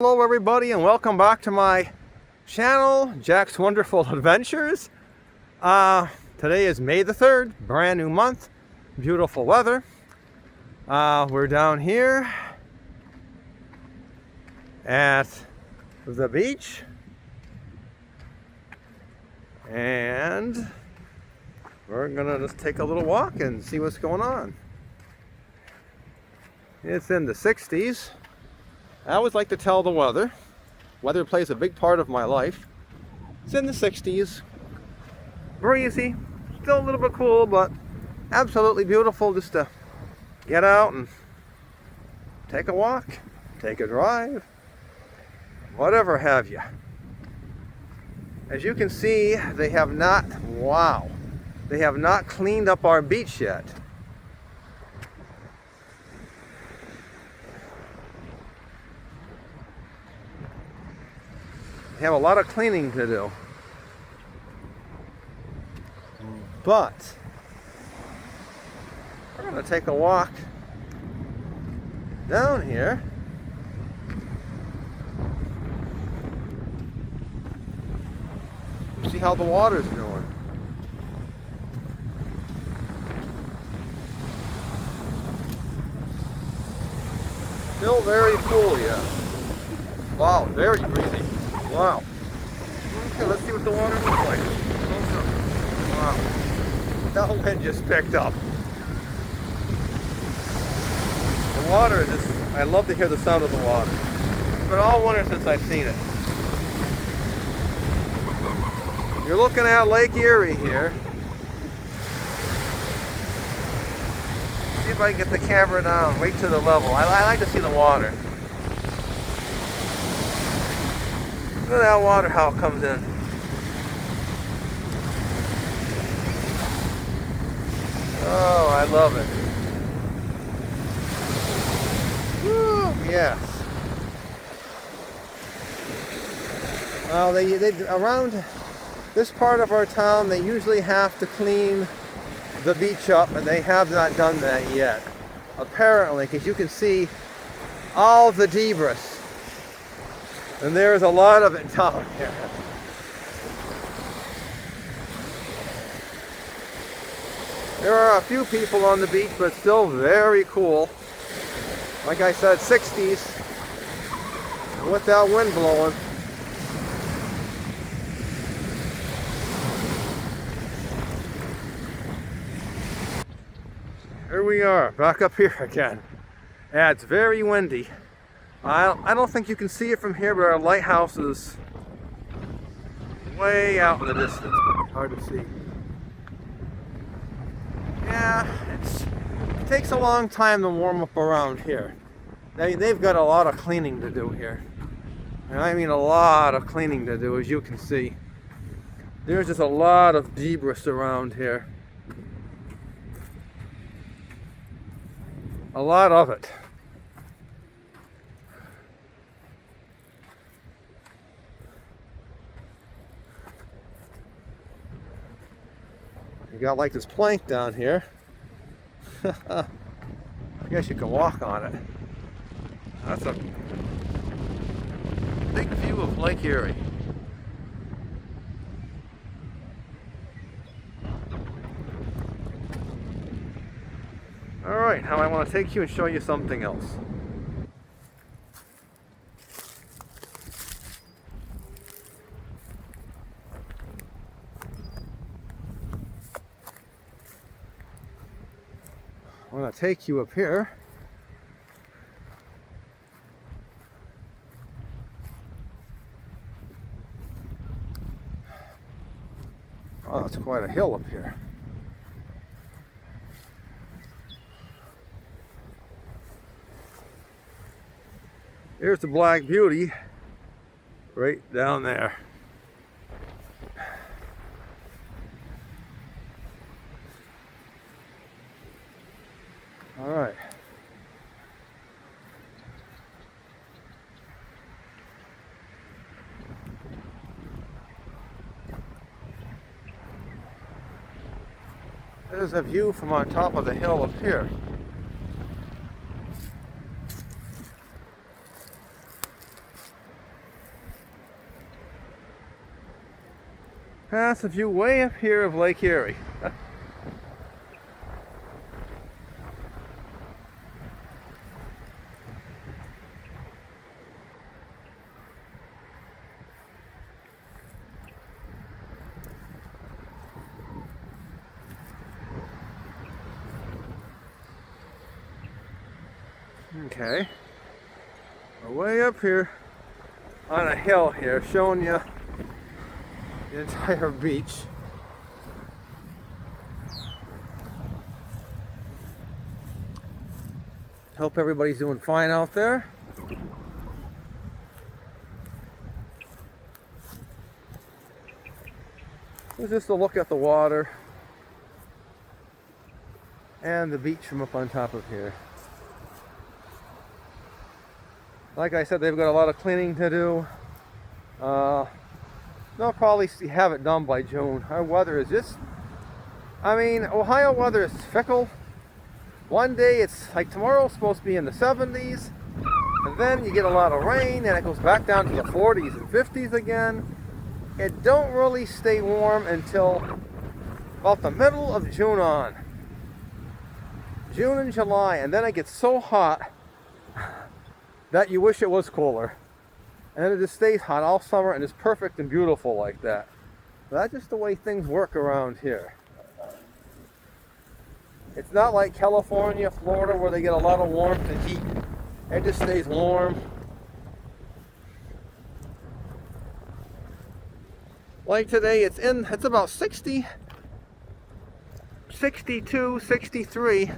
Hello everybody and welcome back to my channel, Jack's Wonderful Adventures. Today is May the 3rd, brand new month, beautiful weather. We're down here at the beach and we're gonna just take a little walk and see what's going on. It's in the 60s. I always like to tell the weather. Weather plays a big part of my life. It's in the 60s. Breezy. Still a little bit cool, but absolutely beautiful just to get out and take a walk, take a drive, whatever have you. As you can see, they have not cleaned up our beach yet. They have a lot of cleaning to do. But we're going to take a walk down here. See how the water's doing. Still very cool, yeah. Wow, very breezy. Wow. Okay, let's see what the water looks like. Wow. That wind just picked up. The water is just, I love to hear the sound of the water. It's been all winter since I've seen it. You're looking at Lake Erie here. See if I can get the camera down right to the level. I like to see the water. Look at that water, how it comes in. Oh, I love it. Woo, yes. Well, they around this part of our town, they usually have to clean the beach up, and they have not done that yet. Apparently, because you can see all the debris. And there's a lot of it down here. There are a few people on the beach, but still very cool. Like I said, 60s. With that wind blowing. Here we are, back up here again. Yeah, it's very windy. I don't think you can see it from here, but our lighthouse is way out in the distance. Hard to see. Yeah, it takes a long time to warm up around here. They've got a lot of cleaning to do here. And I mean a lot of cleaning to do, as you can see. There's just a lot of debris around here. A lot of it. You got like this plank down here. I guess you can walk on it. That's a big view of Lake Erie. Alright, now I want to take you and show you something else. I'm going to take you up here. Oh, it's quite a hill up here. Here's the Black Beauty right down there. All right. There's a view from on top of the hill up here. That's a view way up here of Lake Erie. Okay, we're way up here on a hill here, showing you the entire beach. Hope everybody's doing fine out there. It's just a look at the water and the beach from up on top of here. Like I said, they've got a lot of cleaning to do. They'll probably have it done by June. Our weather is just, I mean, Ohio weather is fickle. One day it's like tomorrow's supposed to be in the 70s, and then you get a lot of rain and it goes back down to the 40s and 50s again. It don't really stay warm until about the middle of June on. June and July, and then it gets so hot that you wish it was cooler. And then it just stays hot all summer and is perfect and beautiful like that. But that's just the way things work around here. It's not like California, Florida, where they get a lot of warmth and heat. It just stays warm. Like today, it's about 60, 62, 63,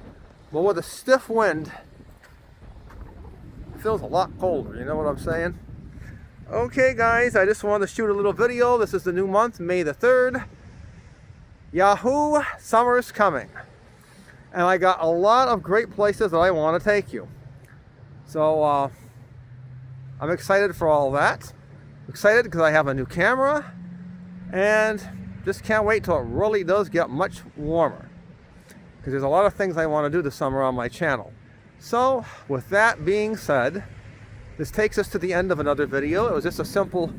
but with a stiff wind, it feels a lot colder, you know what I'm saying? Okay guys, I just wanted to shoot a little video. This is the new month, May the 3rd. Yahoo! Summer's coming. And I got a lot of great places that I want to take you. So, I'm excited for all that. Excited because I have a new camera. And just can't wait till it really does get much warmer. Because there's a lot of things I want to do this summer on my channel. So, with that being said, this takes us to the end of another video. It was just a simple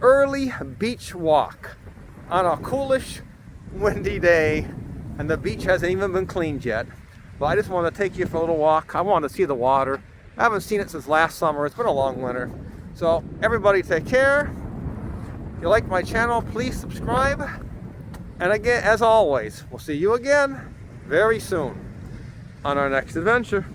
early beach walk on a coolish, windy day. And the beach hasn't even been cleaned yet. But I just want to take you for a little walk. I want to see the water. I haven't seen it since last summer. It's been a long winter. So, everybody take care. If you like my channel, please subscribe. And again, as always, we'll see you again very soon on our next adventure.